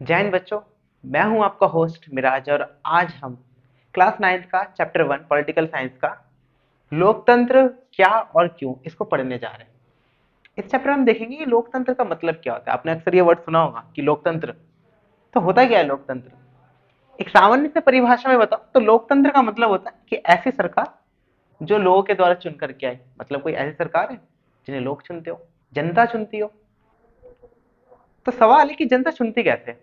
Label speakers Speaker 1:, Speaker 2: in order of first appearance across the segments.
Speaker 1: जय हिंद बच्चों। मैं हूं आपका होस्ट मिराज और आज हम क्लास 9th का चैप्टर 1 पॉलिटिकल साइंस का लोकतंत्र क्या और क्यों इसको पढ़ने जा रहे हैं। इस चैप्टर में हम देखेंगे कि लोकतंत्र का मतलब क्या होता है। आपने अक्सर ये वर्ड सुना होगा कि लोकतंत्र। तो होता क्या है लोकतंत्र? एक सामान्य से परिभाषा में बताओ तो लोकतंत्र का मतलब होता है कि ऐसी सरकार जो लोगों के द्वारा चुन करके आई। मतलब कोई ऐसी सरकार है जिन्हें लोग चुनते हो, जनता चुनती हो। तो सवाल है कि जनता चुनती कैसे?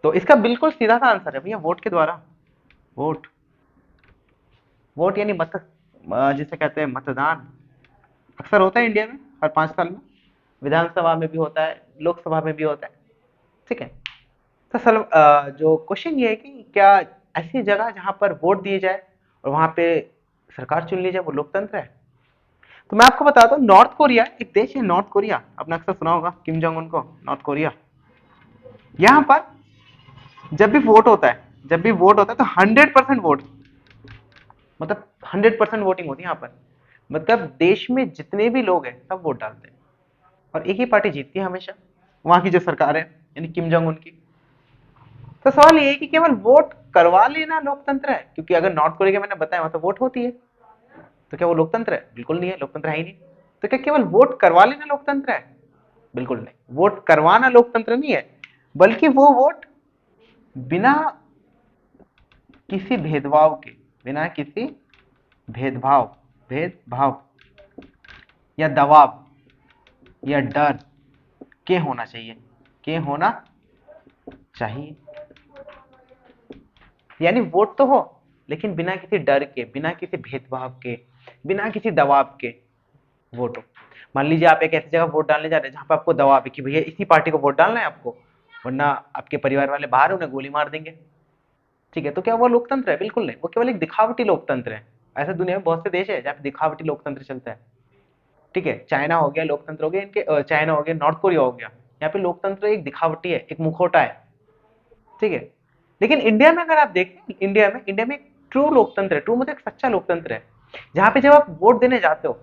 Speaker 1: तो इसका बिल्कुल सीधा सा आंसर है भैया, वोट के द्वारा। वोट। वोट यानी मत, जिसे कहते हैं मतदान। अक्सर होता है इंडिया में हर 5 साल में। विधानसभा में भी होता है, लोकसभा में भी होता है। ठीक है। तो जो क्वेश्चन ये है कि क्या ऐसी जगह जहां पर वोट दिए जाए और वहां पे सरकार चुन ली जाए वो लोकतंत्र है? तो मैं आपको बताता हूँ, नॉर्थ कोरिया एक देश है। नॉर्थ कोरिया आपने अक्सर सुना होगा, किम जोंग उन को। नॉर्थ कोरिया, यहाँ पर जब भी वोट होता है तो 100% वोट, मतलब 100% वोटिंग होती है यहाँ पर। मतलब देश में जितने भी लोग हैं सब वोट डालते हैं और एक ही पार्टी जीतती है हमेशा, वहां की जो सरकार है, यानी किम जोंग उन की। तो सवाल ये है कि केवल वोट करवा लेना लोकतंत्र है? क्योंकि अगर नॉर्थ कोरिया का मैंने बताया वहां तो वोट होती है, तो क्या वो लोकतंत्र है? बिल्कुल नहीं है, लोकतंत्र है ही नहीं। तो क्या केवल वोट करवा लेना लोकतंत्र है? बिल्कुल नहीं, वोट करवाना लोकतंत्र नहीं है, बल्कि वो वोट बिना किसी भेदभाव के, बिना किसी भेदभाव भेदभाव या दबाव या डर के होना चाहिए, के होना चाहिए। यानी वोट तो हो, लेकिन बिना किसी डर के, बिना किसी भेदभाव के, बिना किसी दबाव के वोट हो। मान लीजिए आप एक ऐसी जगह वोट डालने जा रहे हैं जहां पर आपको दबाव है कि भैया इसी पार्टी को वोट डालना है आपको, वरना आपके परिवार वाले बाहर उन्हें गोली मार देंगे। ठीक है, तो क्या वो लोकतंत्र है? बिल्कुल नहीं, वो केवल एक दिखावटी लोकतंत्र है। ऐसे दुनिया में बहुत से देश है जहाँ पे दिखावटी लोकतंत्र चलता है। ठीक है, चाइना हो गया लोकतंत्र हो गया इनके, चाइना हो गया, नॉर्थ कोरिया हो गया। यहाँ पे लोकतंत्र एक दिखावटी है, एक मुखौटा है। ठीक है। लेकिन इंडिया में अगर आप देखें, इंडिया में एक ट्रू लोकतंत्र है। ट्रू मतलब एक सच्चा लोकतंत्र है, जहां पे जब आप वोट देने जाते हो,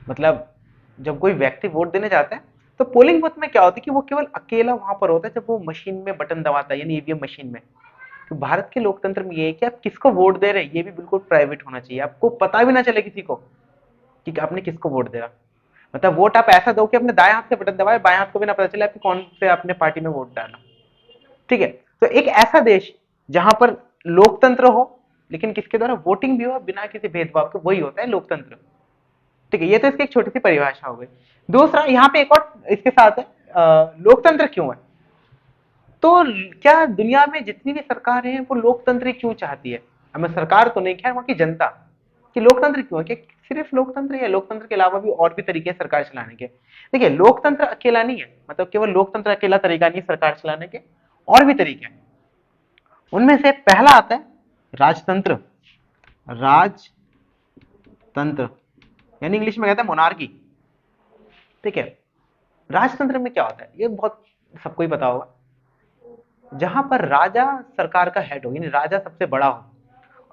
Speaker 1: मतलब जब कोई व्यक्ति वोट देने जाता है, तो पोलिंग बूथ में क्या होता है कि वो केवल अकेला वहां पर होता है जब वो मशीन में बटन दबाता है, यानी ईवीएम मशीन में। तो भारत के लोकतंत्र में ये है कि आप किसको वोट दे रहे हैं ये भी बिल्कुल प्राइवेट होना चाहिए। आपको पता भी ना चले किसी को कि आपने किसको वोट दिया। मतलब वोट आप ऐसा दो कि अपने दाएं हाथ से बटन दबाए, बाएं हाथ को भी ना पता चले आपकी कौन से आपने पार्टी में वोट डाला। ठीक है। तो एक ऐसा देश जहां पर लोकतंत्र हो, लेकिन किसके द्वारा? वोटिंग भी हो बिना किसी भेदभाव के, वही होता है लोकतंत्र। ठीक है, ये तो इसकी एक छोटी सी परिभाषा हो गई। दूसरा यहाँ पे एक और इसके साथ है, लोकतंत्र क्यों है? तो क्या दुनिया में जितनी भी सरकारें हैं वो लोकतंत्र क्यों चाहती है? हमें सरकार तो नहीं, खैर वहां की जनता, कि लोकतंत्र क्यों है? कि सिर्फ लोकतंत्र या लोकतंत्र के अलावा भी और भी तरीके हैं सरकार चलाने के? देखिए, लोकतंत्र अकेला नहीं है, मतलब केवल लोकतंत्र अकेला तरीका नहीं है सरकार चलाने के, और भी तरीके हैं। उनमें से पहला आता है राजतंत्र। राजतंत्र यानी इंग्लिश में कहते हैं मोनार्की। ठीक है। राजतंत्र में क्या होता है ये बहुत सबको ही पता होगा। जहां पर राजा सरकार का हेड हो, यानी राजा सबसे बड़ा हो,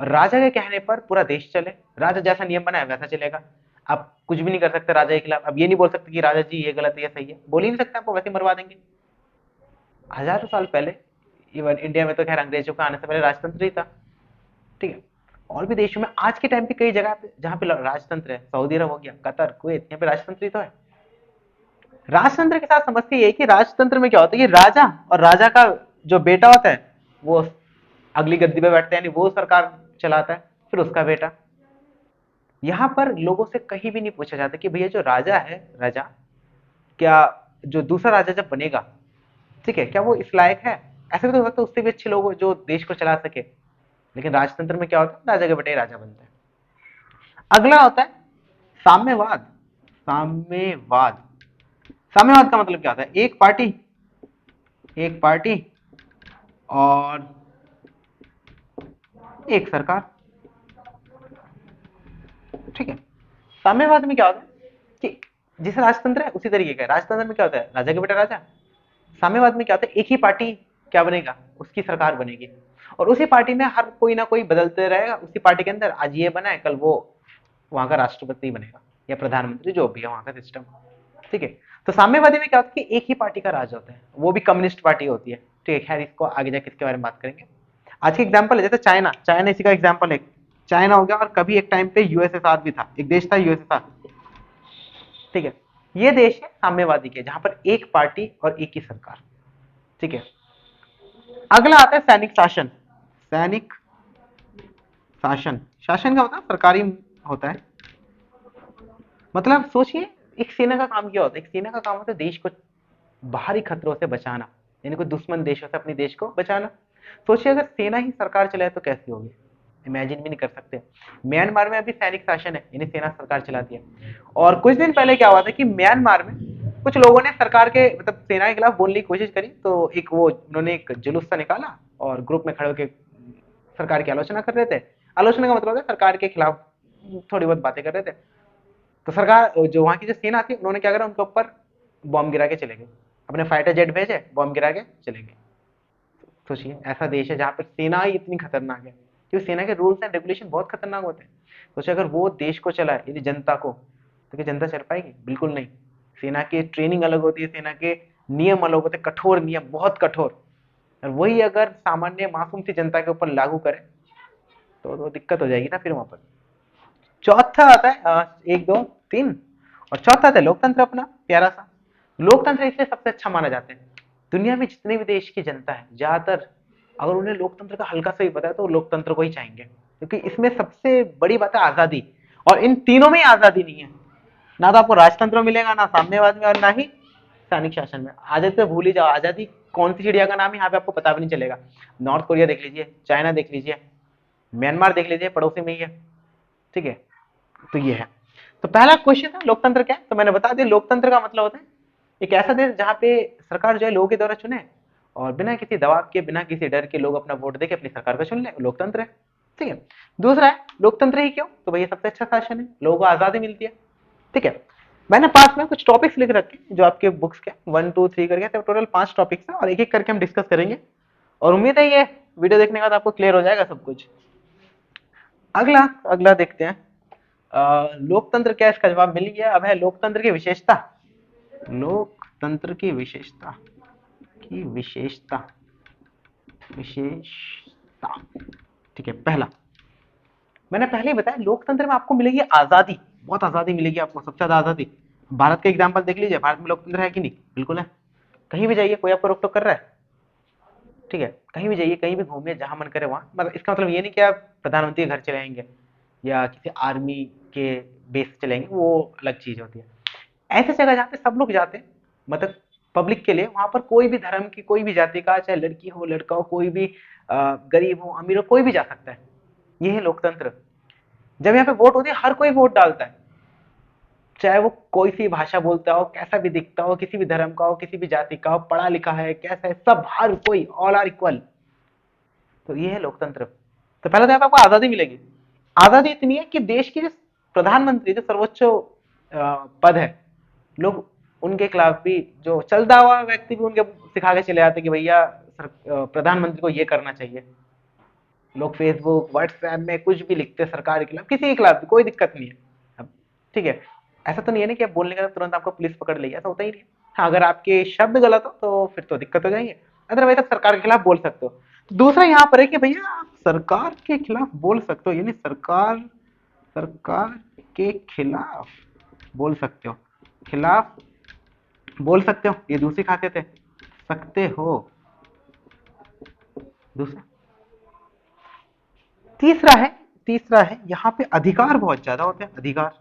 Speaker 1: और राजा के कहने पर पूरा देश चले। राजा जैसा नियम बनाए वैसा चलेगा। आप कुछ भी नहीं कर सकते राजा के खिलाफ। अब ये नहीं बोल सकते कि राजा जी ये गलत है ये सही है, बोल ही नहीं सकते, आपको वैसे मरवा देंगे। हजारों साल पहले, इवन इंडिया में तो खैर अंग्रेजों का आने से पहले राजतंत्र ही था। ठीक है। और भी देशों में आज के टाइम पे कई जगह पे जहां पे राजतंत्र है, सऊदी अरब हो गया, कतर, कुवैत, यहाँ पे राजतंत्र ही तो है। राजतंत्र के साथ समस्या ये है कि राजतंत्र में क्या होता है, ये राजा और राजा का जो बेटा होता है वो अगली गद्दी पे बैठता है, यानी वो सरकार चलाता है, फिर उसका बेटा। यहाँ पर लोगों से कहीं भी नहीं पूछा जाता कि भैया जो राजा है, राजा क्या, जो दूसरा राजा जब बनेगा, ठीक है, क्या वो इस लायक है? ऐसा भी तो हो सकता है उससे भी अच्छे लोग जो देश को चला सके। लेकिन राजतंत्र में क्या होता है, राजा के बेटे ही राजा बनते हैं। अगला होता है साम्यवाद। साम्यवाद। साम्यवाद का मतलब क्या होता है? एक पार्टी और एक सरकार। ठीक है। साम्यवाद में क्या होता है कि जैसे राजतंत्र है उसी तरीके का राजतंत्र में क्या होता है, राजा के बेटा राजा। साम्यवाद में क्या होता है, एक ही पार्टी क्या बनेगा, उसकी सरकार बनेगी, और उसी पार्टी में हर कोई ना कोई बदलते रहेगा। उसी पार्टी के अंदर आज ये बना है, कल वो वहां का राष्ट्रपति बनेगा या प्रधानमंत्री, जो भी है वहां का सिस्टम। ठीक है। तो साम्यवादी में क्या होता है कि एक ही पार्टी का राज होता है, वो भी कम्युनिस्ट पार्टी होती है। ठीक है, खैर इसको आगे जाके इसके बारे में बात करेंगे। आज के एग्जाम्पल है जैसे चाइना, चाइना इसी का एग्जाम्पल है। चाइना हो गया, और कभी एक टाइम पे यूएसएसआर भी था, एक देश था यूएसएसआर। ठीक है, ये देश है साम्यवादी के, जहां पर एक पार्टी और एक ही सरकार। ठीक है, अगला आता है सैनिक शासन। सैनिक शासन, शासन का मतलब सरकारी होता है। मतलब सोचिए, एक सेना का काम क्या होता है? एक सेना का काम होता है देश को बाहरी खतरों से बचाना, यानी कोई दुश्मन देशों से अपने देश को बचाना। सोचिए अगर सेना ही सरकार चलाए तो कैसी होगी, इमेजिन भी नहीं कर सकते। म्यांमार में अभी सैनिक शासन है, यानी सेना सरकार चलाती है। और कुछ दिन पहले क्या हुआ था कि म्यांमार में कुछ लोगों ने सरकार के मतलब सेना के खिलाफ बोलने की कोशिश करी, तो एक वो उन्होंने एक जुलूस सा निकाला और ग्रुप में खड़े होकर सरकार की आलोचना कर रहे थे। आलोचना का मतलब होता है सरकार के खिलाफ थोड़ी बहुत बातें कर रहे थे। तो सरकार जो वहां की जो सेना थी, उन्होंने क्या करा, उनके ऊपर बॉम्ब गिरा के चले गए, अपने फाइटर जेट भेजे, बॉम्ब गिरा के चले गए। सोचिए, ऐसा देश है जहां पर सेना ही इतनी खतरनाक है, क्योंकि सेना के रूल्स एंड रेगुलेशन बहुत खतरनाक होते हैं। सोचिए अगर वो देश को चलाए यदि जनता को, तो क्या जनता चल पाएगी? बिल्कुल नहीं। सेना की ट्रेनिंग अलग होती है, सेना के नियम अलग होते हैं, कठोर नियम, बहुत कठोर। और वही अगर सामान्य मासूम सी जनता के ऊपर लागू करे तो दिक्कत हो जाएगी ना फिर वहां पर। चौथा आता है एक दो तीन, और चौथा आता है लोकतंत्र, अपना प्यारा सा। लोकतंत्र इसलिए सबसे अच्छा माना जाता है, दुनिया में जितने भी देश की जनता है ज्यादातर अगर उन्हें लोकतंत्र का हल्का सा भी पता है तो वो लोकतंत्र को ही चाहेंगे, क्योंकि इसमें सबसे बड़ी बात है आजादी। और इन तीनों में ही आजादी नहीं है, ना तो आपको राजतंत्र में मिलेगा, ना साम्यवाद में, और ना ही सैनिक शासन में। आजादी तो भूल ही जाओ, आजादी कौन सी चिड़िया का नाम है यहाँ पे आपको पता भी नहीं चलेगा। नॉर्थ कोरिया देख लीजिए, चाइना देख लीजिए, म्यांमार देख लीजिए, पड़ोसी में ही है। ठीक है, तो ये है। तो पहला क्वेश्चन था लोकतंत्र क्या है, तो मैंने बता दिया। लोकतंत्र का मतलब होता है एक ऐसा देश जहाँ पे सरकार जो है लोगों के द्वारा चुने, और बिना किसी दबाव के, बिना किसी डर के लोग अपना वोट देके अपनी सरकार को चुन ले, लोकतंत्र है। ठीक है, दूसरा है लोकतंत्र ही क्यों, तो भैया सबसे अच्छा शासन है, लोगों को आजादी मिलती है। ठीक है, मैंने पास में कुछ टॉपिक्स लिख रखे जो आपके बुक्स के 1 2 3 करके, तो टोटल 5 टॉपिक्स है, और एक एक करके हम डिस्कस करेंगे। और उम्मीद है ये वीडियो देखने के बाद आपको क्लियर हो जाएगा सब कुछ। अगला अगला देखते हैं, लोकतंत्र क्या, इसका जवाब मिल गया। अब है लोकतंत्र की विशेषता। लोकतंत्र की विशेषता, की विशेषता, विशेषता। ठीक है, पहला मैंने पहले ही बताया, लोकतंत्र में आपको मिलेगी आजादी, बहुत आजादी मिलेगी आपको, सबसे ज्यादा आजादी। भारत का एग्जाम्पल देख लीजिए, भारत में लोकतंत्र है कि नहीं? बिल्कुल है। कहीं भी जाइए कोई आपको रोक टोक कर रहा है? ठीक है, कहीं भी जाइए, कहीं भी घूमिए, जहां मन करे वहां। मतलब इसका मतलब ये नहीं कि आप प्रधानमंत्री के घर चले जाएंगे या किसी आर्मी के बेस चलेंगे, वो अलग चीज होती है। ऐसे जगह जहाँ पे सब लोग जाते हैं, मतलब पब्लिक के लिए, वहां पर कोई भी धर्म की, कोई भी जाति का, चाहे लड़की हो लड़का हो, कोई भी गरीब हो अमीर हो, कोई भी जा सकता है। ये है लोकतंत्र। जब यहाँ पे वोट होती है, हर कोई वोट डालता है, चाहे वो कोई सी भाषा बोलता हो, कैसा भी दिखता हो, किसी भी धर्म का हो, किसी भी जाति का हो, पढ़ा लिखा है, कैसा है, सब, हर कोई, ऑल आर इक्वल। तो ये है लोकतंत्र। तो पहले तो यहाँ पे आपको आजादी मिलेगी। आजादी इतनी है कि देश की जो प्रधानमंत्री, जो सर्वोच्च पद है, लोग उनके खिलाफ भी, जो चलता हुआ व्यक्ति भी उनके सिखा के चले आते कि भैया प्रधानमंत्री को ये करना चाहिए। लोग फेसबुक व्हाट्सएप में कुछ भी लिखते हैं सरकार के खिलाफ, किसी के खिलाफ भी, कोई दिक्कत नहीं है। अब ठीक है, ऐसा तो नहीं है ना कि आप बोलने का तुरंत आपको पुलिस पकड़ लेगी, ऐसा होता ही नहीं है। हाँ, अगर आपके शब्द गलत हो तो फिर तो दिक्कत हो जाएगी, अदरवाइज आप सरकार के खिलाफ बोल सकते हो। तो दूसरा यहाँ पर है कि भैया आप सरकार के खिलाफ बोल सकते हो, यानी सरकार, सरकार के खिलाफ बोल सकते हो, खिलाफ बोल सकते हो, ये दूसरी खासियत है, सकते हो। दूसरा, तीसरा है, तीसरा है यहाँ पे अधिकार बहुत ज्यादा होते हैं। अधिकार,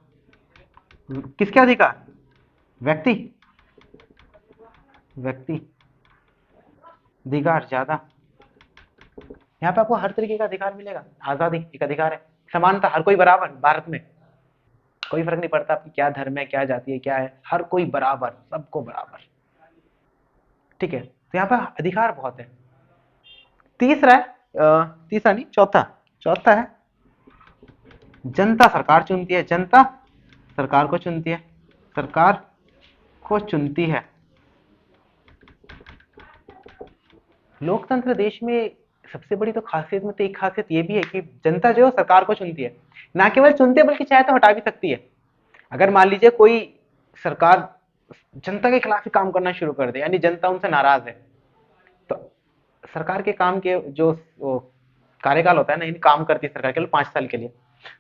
Speaker 1: किसके अधिकार? व्यक्ति, व्यक्ति अधिकार ज्यादा। यहाँ पे आपको हर तरीके का अधिकार मिलेगा। आजादी एक अधिकार है, समानता, हर कोई बराबर भारत में, कोई फर्क नहीं पड़ता आपकी क्या धर्म है, क्या जाति है, क्या है, हर कोई बराबर, सबको बराबर। ठीक है, तो यहाँ पे अधिकार बहुत है। तीसरा है तीसरा नहीं, चौथा, चौथा है जनता सरकार चुनती है, जनता सरकार को चुनती है, सरकार को चुनती है। लोकतंत्र देश में सबसे बड़ी तो खासियत में तो एक खासियत ये भी है कि जनता जो है सरकार को चुनती है, ना केवल चुनती है बल्कि चाहे तो हटा भी सकती है। अगर मान लीजिए कोई सरकार जनता के खिलाफ ही काम करना शुरू कर दे, यानी जनता उनसे नाराज है, तो सरकार के काम के जो कार्यकाल होता है ना, इन काम करती है सरकार केवल 5 साल के लिए।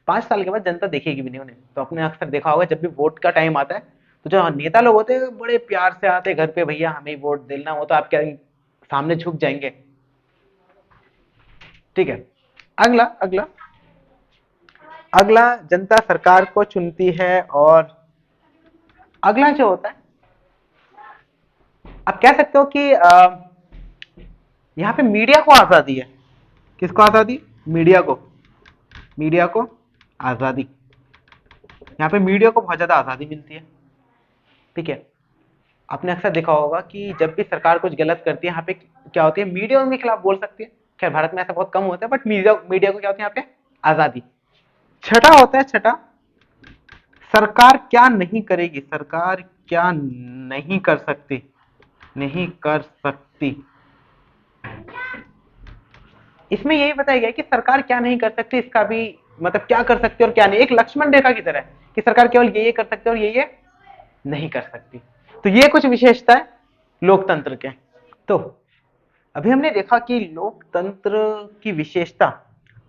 Speaker 1: 5 साल के बाद जनता देखेगी भी नहीं उन्हें। तो आपने अक्सर देखा होगा जब भी वोट का टाइम आता है तो जो नेता लोग होते हैं बड़े प्यार से आते हैं घर पे, भैया हमें वोट देना हो, तो आपके सामने झुक जाएंगे। ठीक है, अगला अगला अगला जनता सरकार को चुनती है। और अगला जो होता है, आप कह सकते हो कि यहाँ पे मीडिया को आजादी है। किसको आजादी? मीडिया को। मीडिया को आजादी, यहाँ पे मीडिया को बहुत ज्यादा आजादी मिलती है। ठीक है, आपने अक्सर देखा होगा कि जब भी सरकार कुछ गलत करती है यहाँ पे क्या होती है, मीडिया उनके खिलाफ बोल सकती है। खैर भारत में ऐसा बहुत कम होता है, बट मीडिया मीडिया को क्या होती है यहाँ पे? आजादी। छठा होता है, छठा, सरकार क्या नहीं करेगी, सरकार क्या नहीं कर सकती, नहीं कर सकती। इसमें यही बताया गया कि सरकार क्या नहीं कर सकती, इसका भी मतलब क्या कर सकती है और क्या नहीं, एक लक्ष्मण रेखा की तरह है कि सरकार केवल ये कर सकती है और ये नहीं कर सकती। तो ये कुछ विशेषता है लोकतंत्र के। तो अभी हमने देखा कि लोकतंत्र की विशेषता।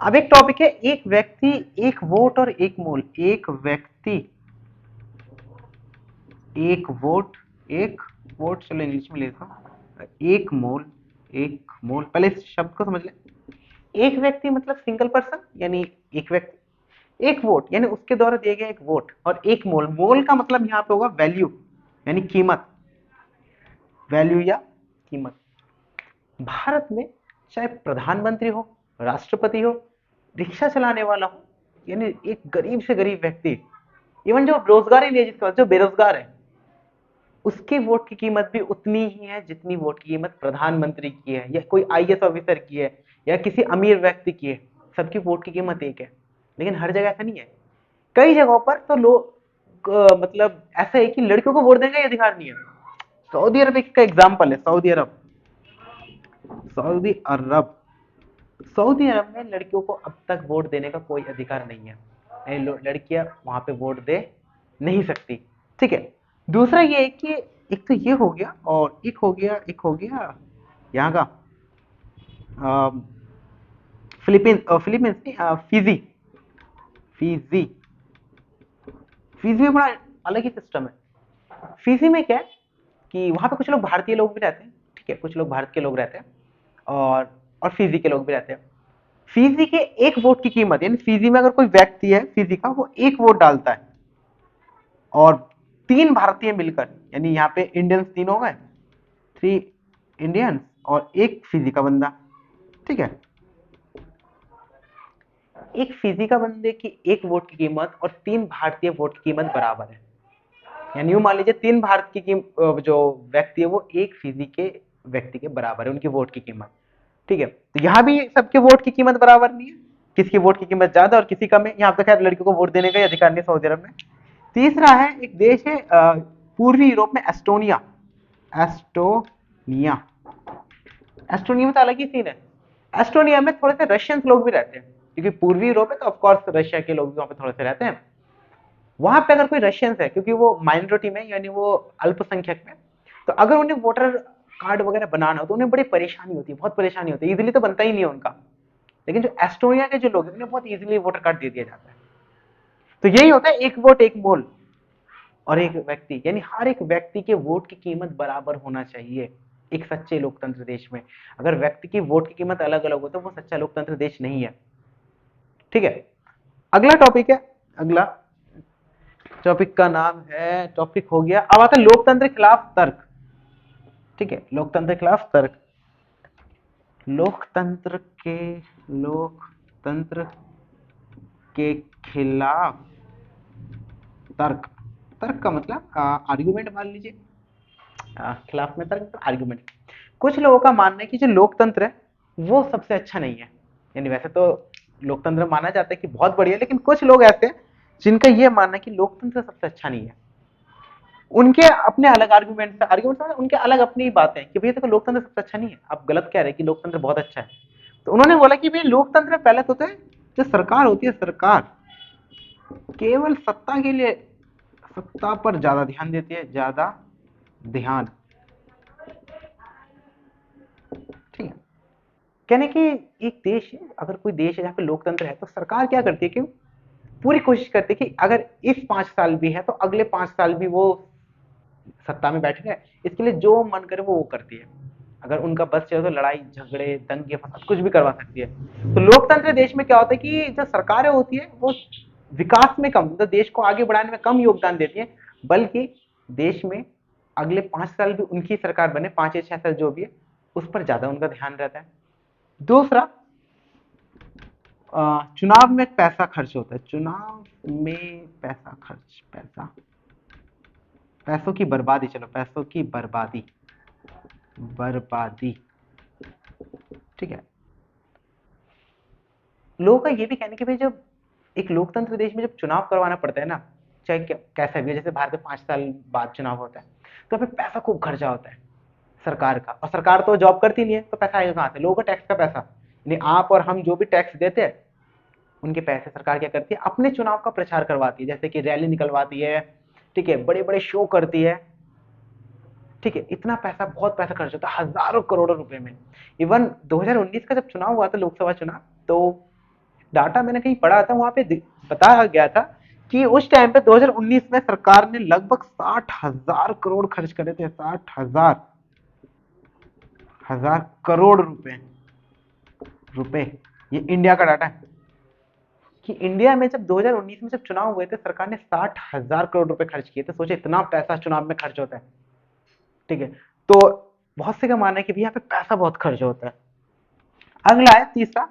Speaker 1: अब एक टॉपिक है, एक व्यक्ति एक वोट और एक मोल। एक व्यक्ति एक वोट, एक वोट, चलो इंग्लिश में लेता हूं, एक मोल, एक मोल। पहले इस शब्द को समझ ले। एक व्यक्ति मतलब सिंगल पर्सन, यानी एक व्यक्ति। एक वोट यानी उसके द्वारा दिए गए एक वोट। और एक मोल, मोल का मतलब यहाँ पे होगा वैल्यू, यानी कीमत, वैल्यू या कीमत। भारत में चाहे प्रधानमंत्री हो, राष्ट्रपति हो, रिक्शा चलाने वाला हो, यानी एक गरीब से गरीब व्यक्ति, इवन जो रोजगार ही नहीं है जिसके पास, जो बेरोजगार है, उसके वोट की कीमत भी उतनी ही है जितनी वोट की कीमत प्रधानमंत्री की है, या कोई आईएएस ऑफिसर की है, या किसी अमीर व्यक्ति की है। सबकी वोट की कीमत एक है। लेकिन हर जगह ऐसा नहीं है। कई जगहों पर तो लोग मतलब ऐसा है कि लड़कियों को वोट देने का ही अधिकार नहीं है। सऊदी अरब का एग्जाम्पल है, सऊदी अरब। सऊदी अरब, सऊदी अरब में लड़कियों को अब तक वोट देने का कोई अधिकार नहीं है। लड़कियां वहां पे वोट दे नहीं सकती। ठीक है, दूसरा ये है कि एक तो ये हो गया, और एक हो गया, एक हो गया यहाँ का फिलीपींस, फिलीपींस नहीं, फिजी। फिजी, फिजी में बड़ा अलग ही सिस्टम है। फिजी में क्या है कि वहां पे कुछ लोग भारतीय लोग भी रहते हैं। ठीक है, कुछ लोग भारत के लोग रहते हैं, और फिजी के लोग भी रहते हैं। फिजी के एक वोट की कीमत, यानी फिजी में अगर कोई व्यक्ति है फिजी का, वो एक वोट डालता है, और 3 भारतीय मिलकर, यानी यहाँ पे इंडियंस 3 हो गए, 3 इंडियंस और एक फिजी का बंदा। ठीक है, एक फिजी का बंदे की एक वोट की कीमत और 3 भारतीय वोट की कीमत बराबर है। यानी यूं मान लीजिए 3 भारत की जो व्यक्ति है वो एक फिजी के व्यक्ति के बराबर है, उनकी वोट की कीमत। ठीक है, तो यहाँ भी सबके वोट की कीमत बराबर नहीं है, किसकी वोट की कीमत ज्यादा और किसी कम है। यहाँ तो खैर लड़कियों को वोट देने का ही अधिकार नहीं है सऊदी अरब में। तीसरा है, एक देश है पूर्वी यूरोप में, एस्टोनिया। एस्टोनिया, एस्टोनिया में तो अलग ही सीन है। एस्टोनिया में थोड़े से रशियन लोग भी रहते हैं, क्योंकि पूर्वी यूरोप है तो ऑफकोर्स रशिया के लोग भी वहां पे थोड़े से रहते हैं। वहां पे अगर कोई रशियंस है, क्योंकि वो माइनॉरिटी में, यानी वो अल्पसंख्यक में, तो अगर उन्हें वोटर कार्ड वगैरह बनाना हो तो उन्हें बड़ी परेशानी होती है, बहुत परेशानी होती है, इजीली तो बनता ही नहीं है उनका। लेकिन जो एस्टोनिया के जो लोग हैं उन्हें बहुत इजीली वोटर कार्ड दे दिया जाता है। तो यही होता है एक वोट एक मोल, और एक व्यक्ति, यानी हर एक व्यक्ति के वोट की कीमत बराबर होना चाहिए एक सच्चे लोकतंत्र देश में। अगर व्यक्ति की वोट की कीमत अलग अलग हो तो वो सच्चा लोकतंत्र देश नहीं है। ठीक है, अगला टॉपिक है, अगला टॉपिक का नाम है, टॉपिक हो गया, अब आता है लोकतंत्र के खिलाफ तर्क। ठीक है, लोकतंत्र के खिलाफ तर्क। लोकतंत्र के, लोकतंत्र के खिलाफ तर्क। तर्क का मतलब आर्गुमेंट मान लीजिए, खिलाफ में तर्क, आर्गुमेंट। कुछ लोगों का मानना है कि जो लोकतंत्र है वो सबसे अच्छा नहीं है। यानी वैसे तो लोकतंत्र माना जाता है कि बहुत बढ़िया, लेकिन कुछ लोग ऐसे हैं जिनका यह मानना है कि लोकतंत्र सबसे अच्छा नहीं है। उनके अपने अलग आर्गुमेंट, उनके अलग अपनी बातें कि भैया देखो लोकतंत्र सबसे अच्छा नहीं है, आप गलत कह रहे हैं कि लोकतंत्र बहुत अच्छा है। तो उन्होंने बोला कि भाई लोकतंत्र पहले तो होता है, जो सरकार होती है, सरकार केवल सत्ता के लिए, सत्ता पर ज्यादा ध्यान देती है, ज्यादा ध्यान। ठीक है, कहने कि एक देश है, अगर कोई देश है जहाँ पे लोकतंत्र है तो सरकार क्या करती है कि पूरी कोशिश करती है कि अगर इस 5 साल भी है तो अगले 5 साल भी वो सत्ता में बैठे रहे, इसके लिए जो मन करे वो करती है। अगर उनका बस चले तो लड़ाई झगड़े दंगे फसाद कुछ भी करवा सकती है। तो लोकतंत्र देश में क्या होता है कि जो सरकारें होती है वो विकास में कम, तो देश को आगे बढ़ाने में कम योगदान देती है, बल्कि देश में अगले 5 साल भी उनकी सरकार बने, 5 या 6 साल जो भी है, उस पर ज्यादा उनका ध्यान रहता है। दूसरा, चुनाव में पैसा खर्च होता है, चुनाव में पैसा खर्च, पैसों की बर्बादी, चलो पैसों की बर्बादी, ठीक है। लोगों का ये भी कहना है कि भाई जब एक लोकतंत्र देश में जब चुनाव करवाना पड़ता है ना, चाहे कैसा भी है, जैसे भारत में 5 साल बाद चुनाव होता है, तो अभी पैसा खूब खर्चा होता है सरकार का, और सरकार तो जॉब करती नहीं है, तो पैसा आएगा कहाँ से? लोगों का टैक्स का पैसा, यानी आप और हम जो भी टैक्स देते हैं उनके पैसे सरकार क्या करती है, अपने चुनाव का प्रचार करवाती है, जैसे कि रैली निकलवाती है, ठीक है, बड़े बड़े शो करती है, ठीक है। इतना पैसा, बहुत पैसा खर्च होता है, हजारों करोड़ों रुपए में। इवन 2019 का जब चुनाव हुआ था, लोकसभा चुनाव, तो डाटा मैंने कहीं पढ़ा था, वहां पे बताया गया था कि उस टाइम पे 2019 में सरकार ने लगभग 60,000 करोड़ खर्च करे थे, 60,000 करोड़ रुपए। ये इंडिया का डाटा है कि इंडिया में जब 2019 में जब चुनाव हुए थे, सरकार ने 60,000 करोड़ रुपए खर्च किए थे। सोचे इतना पैसा चुनाव में खर्च होता है, ठीक है। तो बहुत से का मानना है कि भैया यहाँ पे पैसा बहुत खर्च होता है। अगला है तीसरा,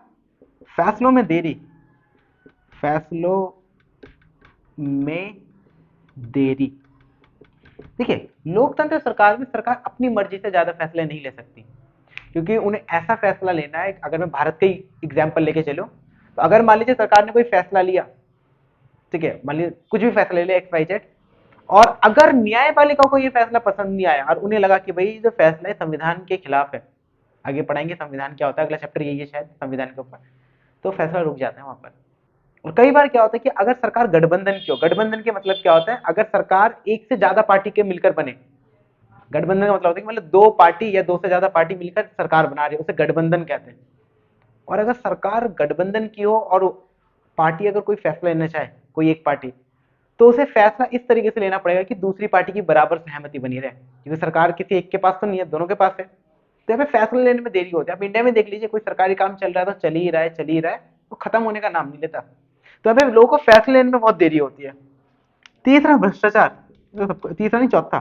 Speaker 1: फैसलों में देरी, फैसलों में देरी। देखिए, लोकतंत्र सरकार में सरकार अपनी मर्जी से ज्यादा फैसले नहीं ले सकती, क्योंकि उन्हें ऐसा फैसला लेना है। अगर मैं भारत का ही एग्जाम्पल लेके चलूं, तो अगर मान लीजिए सरकार ने कोई फैसला लिया, ठीक है, मान लीजिए कुछ भी फैसला ले लिया एक्स वाई जेड, और अगर न्यायपालिका को ये फैसला पसंद नहीं आया और उन्हें लगा कि भाई जो फैसला है संविधान के खिलाफ है, आगे पढ़ाएंगे संविधान क्या होता है, अगला चैप्टर यही है शायद संविधान के ऊपर, तो फैसला रुक जाता है वहां पर। और कई बार क्या होता है कि अगर सरकार गठबंधन की हो, गठबंधन के मतलब क्या होता है, अगर सरकार एक से ज्यादा पार्टी के मिलकर बने, गठबंधन का मतलब होता है कि मतलब 2 पार्टी या 2 से ज्यादा पार्टी मिलकर सरकार बना रही है, उसे गठबंधन कहते हैं। और अगर सरकार गठबंधन की हो और पार्टी अगर कोई फैसला लेना चाहे, कोई एक पार्टी, तो उसे फैसला इस तरीके से लेना पड़ेगा कि दूसरी पार्टी की बराबर सहमति बनी रहे, क्योंकि सरकार किसी एक के पास तो नहीं है, दोनों के पास है। तो यहाँ पे फैसला लेने में देरी होती है। आप इंडिया में देख लीजिए, कोई सरकारी काम चल रहा है तो चल ही रहा है, चल ही रहा है, वो खत्म होने का नाम नहीं लेता। तो यहाँ पे लोगों को फैसले लेने में बहुत देरी होती है। तीसरा, भ्रष्टाचार, तीसरा नहीं चौथा,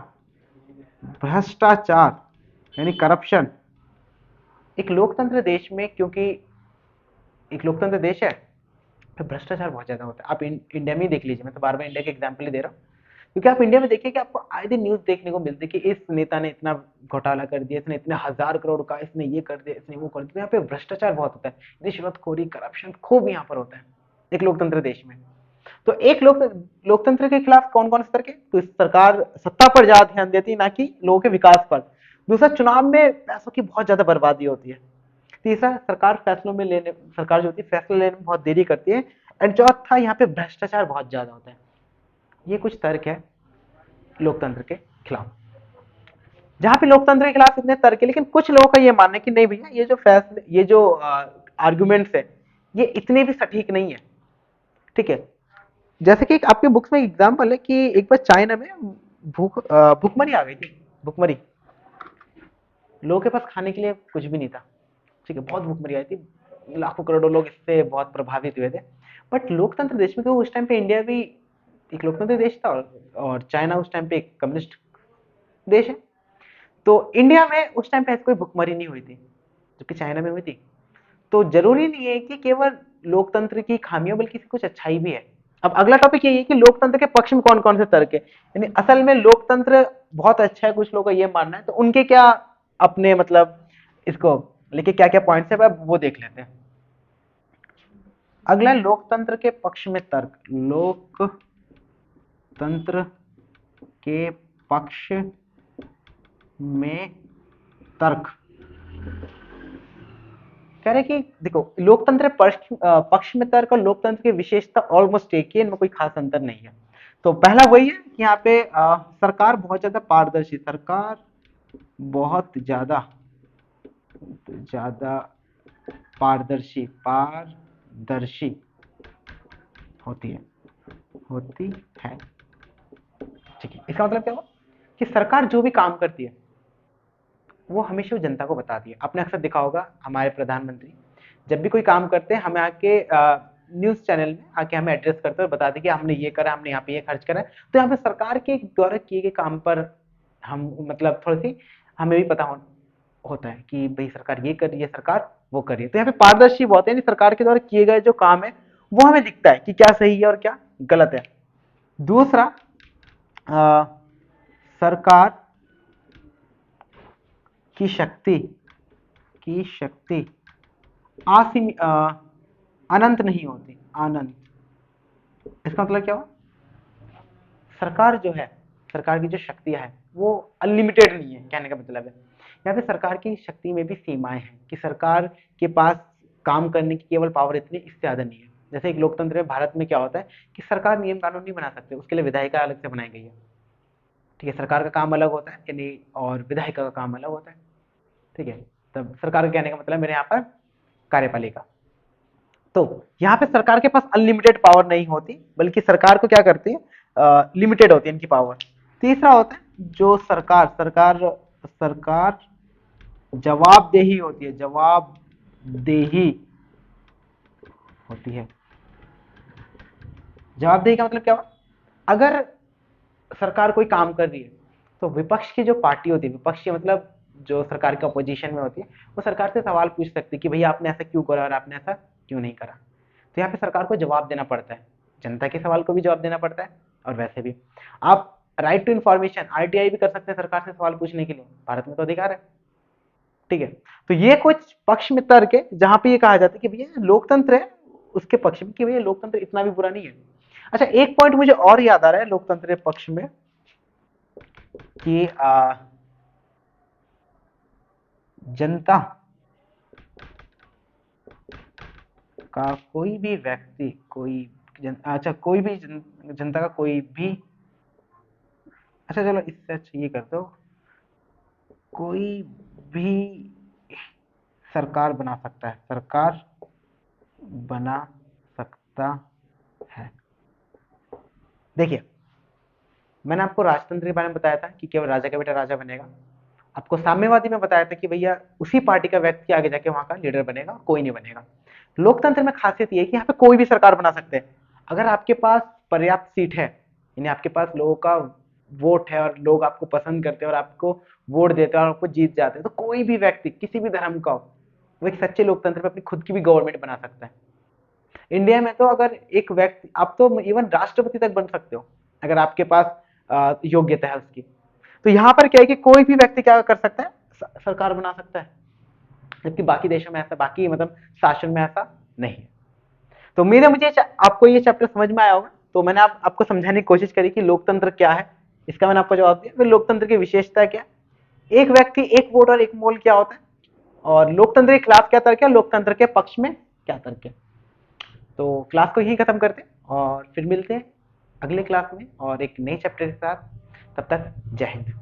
Speaker 1: भ्रष्टाचार यानी करप्शन। एक लोकतंत्र देश में, क्योंकि एक लोकतंत्र देश है, तो भ्रष्टाचार बहुत ज्यादा होता है। आप इंडिया में ही देख लीजिए, मैं तो बार बार इंडिया के एग्जाम्पल ही दे रहा हूँ, क्योंकि आप इंडिया में देखिए कि आपको आए दिन न्यूज देखने को मिलती है कि इस नेता ने इतना घोटाला कर दिया, इसने इतने 1,000 करोड़ का, इसने ये कर दिया, इसने वो कर दिया। यहाँ पे भ्रष्टाचार बहुत होता है, रिश्वतखोरी, करप्शन खूब यहाँ पर होता है एक लोकतंत्र देश में। तो एक लोकतंत्र के खिलाफ कौन कौन से तर्क है? तो सरकार सत्ता पर ज्यादा ध्यान देती है, ना कि लोगों के विकास पर। दूसरा, चुनाव में पैसों की बहुत ज्यादा बर्बादी होती है। तीसरा, सरकार जो होती है फैसला लेने में बहुत देरी करती है। एंड चौथा, यहाँ पे भ्रष्टाचार बहुत ज्यादा होता है। ये कुछ तर्क है लोकतंत्र के खिलाफ। जहां पे लोकतंत्र के खिलाफ इतने तर्क है, लेकिन कुछ लोगों का ये मानना है कि नहीं भैया, ये जो फैसले, ये जो आर्गुमेंट्स है, ये इतने भी सटीक नहीं है, ठीक है। जैसे कि आपके बुक्स में एग्जाम्पल है कि एक बार चाइना में भूखमरी आ गई थी, भूखमरी, लोगों के पास खाने के लिए कुछ भी नहीं था, ठीक है, बहुत भूखमरी आई थी, लाखों करोड़ों लोग इससे बहुत प्रभावित हुए थे। बट लोकतंत्र देश में, उस टाइम पे इंडिया भी एक लोकतंत्र देश था, और चाइना उस टाइम पे एक कम्युनिस्ट देश है। तो इंडिया में उस टाइम पे ऐसी कोई भुखमरी नहीं हुई थी, जबकि चाइना में हुई थी। तो जरूरी नहीं है कि केवल लोकतंत्र की खामियां, बल्कि कुछ अच्छाई भी है। अब अगला टॉपिक ये है कि लोकतंत्र के पक्ष में कौन कौन से तर्क है, यानी असल में लोकतंत्र बहुत अच्छा है, कुछ लोगों का ये मानना है, तो उनके क्या अपने मतलब इसको लेके क्या क्या पॉइंट्स है वो देख लेते हैं। अगला, लोकतंत्र के पक्ष में तर्क, लोकतंत्र के पक्ष में तर्क। कह रहे कि देखो, लोकतंत्र पक्ष में तर्क और लोकतंत्र की विशेषता ऑलमोस्ट एक ही है, इनमें कोई खास अंतर नहीं है। तो पहला वही है कि यहाँ पे सरकार बहुत ज्यादा पारदर्शी, सरकार बहुत ज्यादा ज्यादा पारदर्शी, पारदर्शी होती है, होती है। ठीक है, इसका मतलब क्या हुआ कि सरकार जो भी काम करती है वो हमेशा जनता को बताती है। आपने अक्सर देखा होगा हमारे प्रधानमंत्री जब भी कोई काम करते हैं हमें आके न्यूज चैनल में आके हमें एड्रेस करते हैं और बताते हैं कि हमने ये करा, हमने यहाँ पे ये खर्च करा है। तो यहाँ पे सरकार के द्वारा किए गए काम पर हम मतलब थोड़ी सी हमें भी पता होता है कि भाई सरकार ये कर रही है, सरकार वो कर रही है। तो यहाँ पे पारदर्शी बहुत है, सरकार के द्वारा किए गए जो काम है वो हमें दिखता है कि क्या सही है और क्या गलत है। दूसरा, सरकार की शक्ति, की शक्ति असीमित, अनंत नहीं होती, अनंत। इसका मतलब क्या हुआ, सरकार जो है, सरकार की जो शक्तियां हैं वो अनलिमिटेड नहीं है, कहने का मतलब है यहाँ पे सरकार की शक्ति में भी सीमाएं हैं कि सरकार के पास काम करने की केवल पावर इतनी, इससे ज्यादा नहीं है। जैसे एक लोकतंत्र में भारत में क्या होता है कि सरकार नियम कानून नहीं बना सकते, उसके लिए विधायिका अलग से बनाई गई है। ठीक है, सरकार का काम अलग होता है यानी और विधायिका का काम अलग होता है। ठीक है, तब सरकार का कहने का मतलब मेरे यहाँ पर कार्यपालिका। तो यहाँ पे सरकार के पास अनलिमिटेड पावर नहीं होती, बल्कि सरकार को क्या करती है, लिमिटेड होती है इनकी पावर। तीसरा होता है जो सरकार सरकार सरकार जवाबदेही होती है, जवाबदेही होती है। जवाबदेही का मतलब क्या हुआ, अगर सरकार कोई काम कर रही है तो विपक्ष की जो पार्टी होती है, विपक्ष की मतलब जो सरकार के अपोजिशन में होती है, वो सरकार से सवाल पूछ सकती है कि भैया आपने ऐसा क्यों करा और आपने ऐसा क्यों नहीं करा। तो यहाँ पे सरकार को जवाब देना पड़ता है, जनता के सवाल को भी जवाब देना पड़ता है और वैसे भी आप राइट टू इन्फॉर्मेशन आरटीआई भी कर सकते हैं सरकार से सवाल पूछने के लिए, भारत में तो अधिकार है। ठीक है, तो ये कुछ पक्ष में तर्क है जहां पे ये कहा जाता है कि भैया लोकतंत्र है उसके पक्ष में कि भैया लोकतंत्र इतना भी बुरा नहीं है। अच्छा, एक पॉइंट मुझे और याद आ रहा है लोकतंत्र के पक्ष में कि जनता का कोई भी व्यक्ति, अच्छा कोई भी जनता का कोई भी, अच्छा चलो इससे अच्छा ये कर दो, कोई भी सरकार बना सकता है, सरकार बना सकता है। देखिए, मैंने आपको राजतंत्र के बारे में बताया था कि केवल राजा का बेटा राजा बनेगा। आपको साम्यवादी में बताया था कि भैया उसी पार्टी का व्यक्ति आगे जाके वहां का लीडर बनेगा, कोई नहीं बनेगा। लोकतंत्र में खासियत ये है कि यहाँ पे कोई भी सरकार बना सकते हैं अगर आपके पास पर्याप्त सीट है, यानी आपके पास लोगों का वोट है और लोग आपको पसंद करते हैं और आपको वोट देते हैं और आपको जीत जाते हैं, तो कोई भी व्यक्ति किसी भी धर्म का हो वो एक सच्चे लोकतंत्र में अपनी खुद की भी गवर्नमेंट बना सकता है। इंडिया में तो अगर एक व्यक्ति, आप तो इवन राष्ट्रपति तक बन सकते हो अगर आपके पास योग्यता है उसकी। तो यहाँ पर क्या है कि कोई भी व्यक्ति क्या कर सकता है, सरकार बना सकता है, जबकि बाकी देशों में ऐसा, बाकी मतलब शासन में ऐसा नहीं है। तो मेरे मुझे आपको ये चैप्टर समझ में आया होगा। तो मैंने आपको समझाने की कोशिश करी कि लोकतंत्र क्या है, इसका मैंने आपको जवाब दिया। फिर लोकतंत्र की विशेषता क्या, एक व्यक्ति एक वोट और एक मोल क्या होता है, और लोकतंत्र के खिलाफ क्या तर्क है, लोकतंत्र के पक्ष में क्या तर्क है। तो क्लास को यहीं खत्म करते हैं और फिर मिलते हैं अगले क्लास में और एक नए चैप्टर के साथ। तब तक जय हिंद।